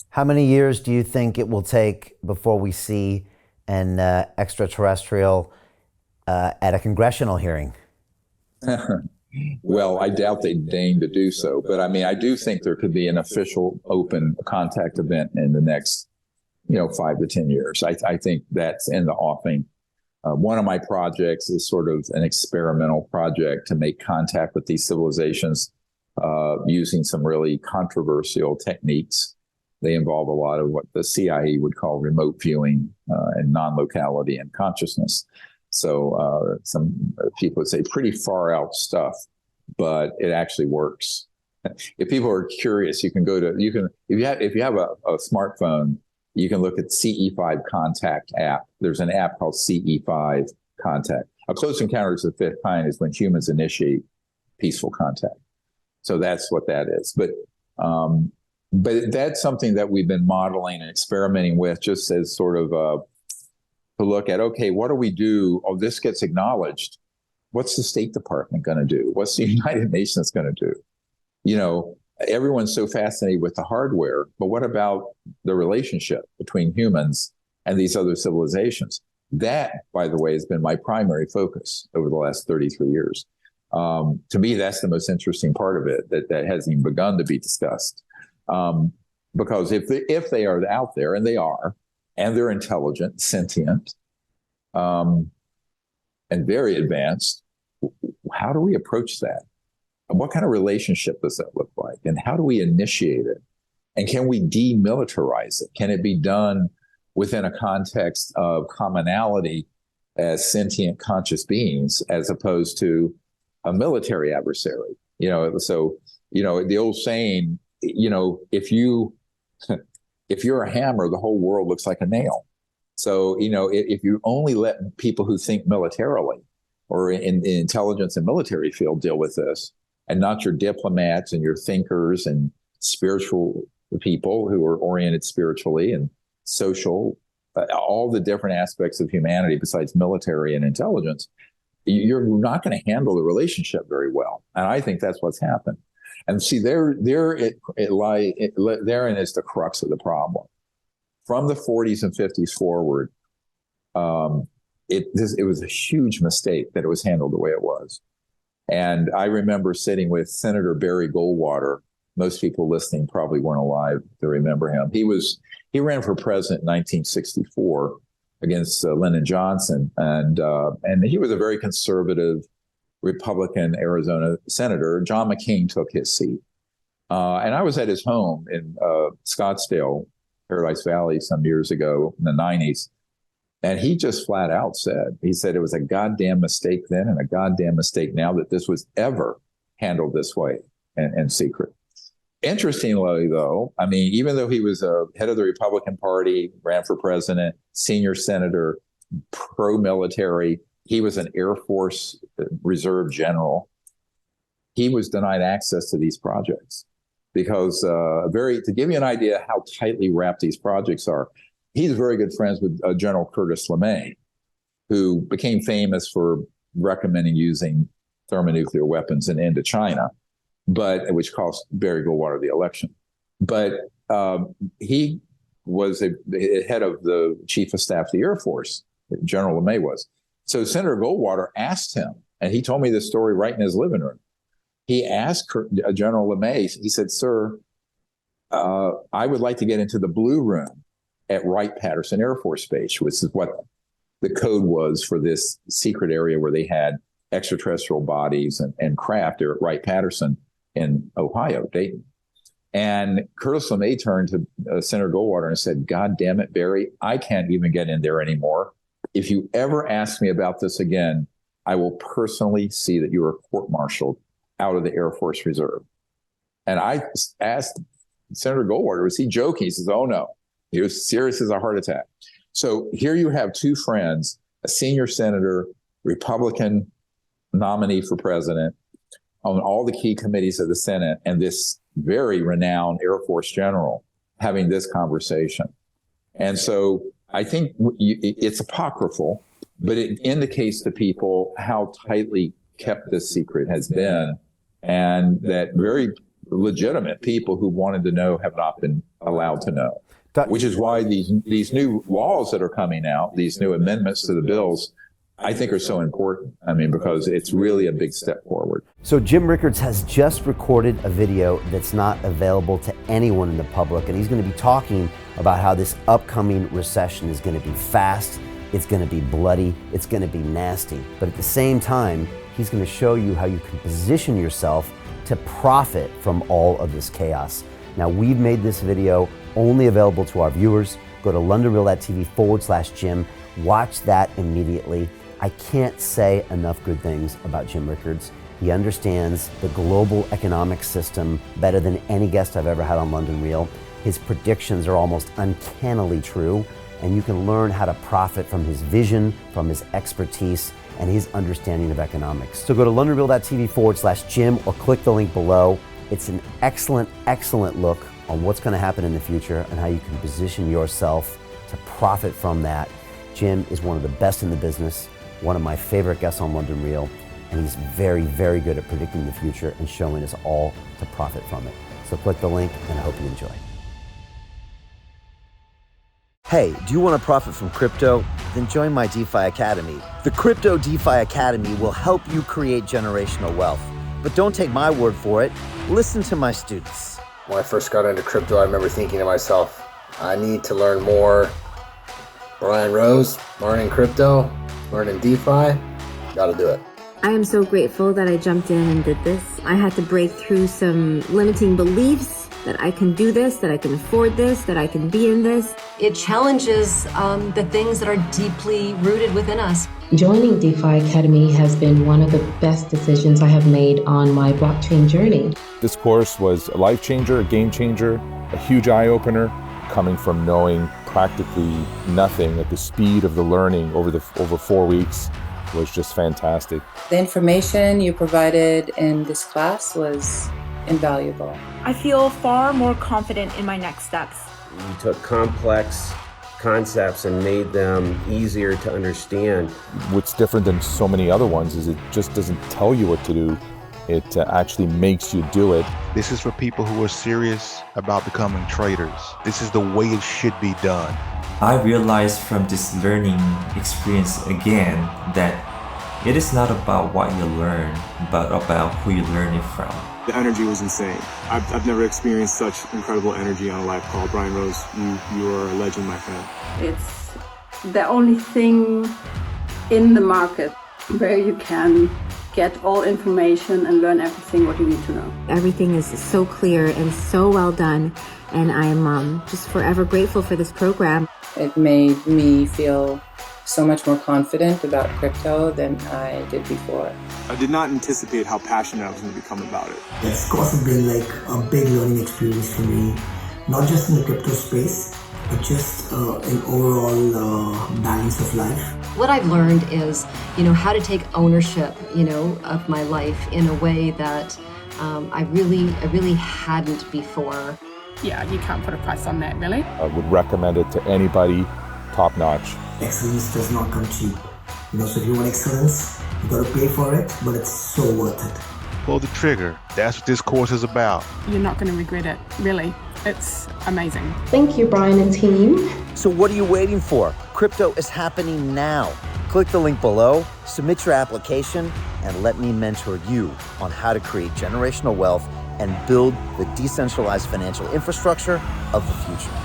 How many years do you think it will take before we see an extraterrestrial at a congressional hearing? Well, I doubt they deign to do so, but I mean, I do think there could be an official open contact event in the next, 5 to 10 years. I think that's in the offing. One of my projects is sort of an experimental project to make contact with these civilizations using some really controversial techniques. They involve a lot of what the CIA would call remote viewing and non-locality and consciousness. So some people would say pretty far out stuff, but it actually works. If people are curious, if you have a smartphone, you can look at CE5 Contact app. There's an app called CE5 Contact. A close encounters of the fifth kind is when humans initiate peaceful contact. So that's what that is. But that's something that we've been modeling and experimenting with, just as sort of to look at, okay, what do we do? Oh, this gets acknowledged. What's the State Department going to do? What's the United Nations going to do? Everyone's so fascinated with the hardware, but what about the relationship between humans and these other civilizations? That, by the way, has been my primary focus over the last 33 years. To me, that's the most interesting part of it, that hasn't even begun to be discussed. Because if they are out there, and they are, and they're intelligent, sentient, and very advanced, how do we approach that? And what kind of relationship does that look like? And how do we initiate it? And can we demilitarize it? Can it be done within a context of commonality as sentient conscious beings, as opposed to a military adversary? So the old saying, if you're a hammer, the whole world looks like a nail. So, if you only let people who think militarily or in the intelligence and military field deal with this, and not your diplomats and your thinkers and spiritual people who are oriented spiritually and social, all the different aspects of humanity besides military and intelligence, you're not going to handle the relationship very well. And I think that's what's happened. And see, therein is the crux of the problem. From the 40s and 50s forward, it was a huge mistake that it was handled the way it was. And I remember sitting with Senator Barry Goldwater. Most people listening probably weren't alive to remember him. He ran for president in 1964 against Lyndon Johnson, and he was a very conservative Republican Arizona senator. John McCain took his seat. And I was at his home in Scottsdale, Paradise Valley, some years ago in the 90s. And he just flat out said it was a goddamn mistake then and a goddamn mistake now that this was ever handled this way and secret. Interestingly, though, I mean, even though he was a head of the Republican Party, ran for president, senior senator, pro-military, he was an Air Force Reserve general. He was denied access to these projects because to give you an idea how tightly wrapped these projects are, he's very good friends with General Curtis LeMay, who became famous for recommending using thermonuclear weapons in Indochina, which cost Barry Goldwater the election. But he was the head of the Chief of Staff of the Air Force, General LeMay was. So Senator Goldwater asked him, and he told me this story right in his living room. He asked General LeMay, he said, "Sir, I would like to get into the Blue Room at Wright-Patterson Air Force Base," which is what the code was for this secret area where they had extraterrestrial bodies and craft there at Wright-Patterson in Ohio, Dayton. And Curtis LeMay turned to Senator Goldwater and said, "God damn it, Barry, I can't even get in there anymore. If you ever ask me about this again, I will personally see that you are court-martialed out of the Air Force Reserve." And I asked Senator Goldwater, was he joking? He says, "Oh, no. He was serious as a heart attack." So here you have two friends, a senior senator, Republican nominee for president, on all the key committees of the Senate, and this very renowned Air Force general having this conversation. And so I think it's apocryphal, but it indicates to people how tightly kept this secret has been, and that very legitimate people who wanted to know have not been allowed to know. Which is why these new laws that are coming out, these new amendments to the bills, I think are so important. I mean, because it's really a big step forward. So Jim Rickards has just recorded a video that's not available to anyone in the public, and he's going to be talking about how this upcoming recession is going to be fast, it's going to be bloody, it's going to be nasty. But at the same time, he's going to show you how you can position yourself to profit from all of this chaos. Now, we've made this video only available to our viewers. Go to londonreal.tv/Jim. Watch that immediately. I can't say enough good things about Jim Rickards. He understands the global economic system better than any guest I've ever had on London Real. His predictions are almost uncannily true, and you can learn how to profit from his vision, from his expertise, and his understanding of economics. So go to londonreal.tv/Jim or click the link below. It's an excellent, excellent look on what's going to happen in the future and how you can position yourself to profit from that. Jim is one of the best in the business, one of my favorite guests on London Real, and he's very, very good at predicting the future and showing us all to profit from it. So click the link, and I hope you enjoy. Hey, do you want to profit from crypto? Then join my DeFi Academy. The Crypto DeFi Academy will help you create generational wealth. But don't take my word for it. Listen to my students. When I first got into crypto, I remember thinking to myself, I need to learn more. Brian Rose, learning crypto, learning DeFi, gotta do it. I am so grateful that I jumped in and did this. I had to break through some limiting beliefs that I can do this, that I can afford this, that I can be in this. It challenges the things that are deeply rooted within us. Joining DeFi Academy has been one of the best decisions I have made on my blockchain journey. This course was a life changer, a game changer, a huge eye-opener, coming from knowing practically nothing at the speed of the learning over 4 weeks was just fantastic. The information you provided in this class was invaluable. I feel far more confident in my next steps. You took complex concepts and made them easier to understand. What's different than so many other ones is it just doesn't tell you what to do. It actually makes you do it. This is for people who are serious about becoming traders. This is the way it should be done. I realized from this learning experience again that it is not about what you learn, but about who you learn it from. The energy was insane. I've never experienced such incredible energy on a live call. Brian Rose, you are a legend, my friend. It's the only thing in the market where you can get all information and learn everything what you need to know. Everything is so clear and so well done, and I am just forever grateful for this program. It made me feel so much more confident about crypto than I did before. I did not anticipate how passionate I was going to become about it. It's also been like a big learning experience for me, not just in the crypto space, but just in overall balance of life. What I've learned is, how to take ownership, of my life in a way that I really hadn't before. Yeah, you can't put a price on that, really. I would recommend it to anybody, top notch. Excellence does not come cheap. So if you want excellence, you gotta pay for it, but it's so worth it. Pull the trigger. That's what this course is about. You're not going to regret it, really. It's amazing. Thank you, Brian and team. So what are you waiting for? Crypto is happening now. Click the link below, submit your application, and let me mentor you on how to create generational wealth and build the decentralized financial infrastructure of the future.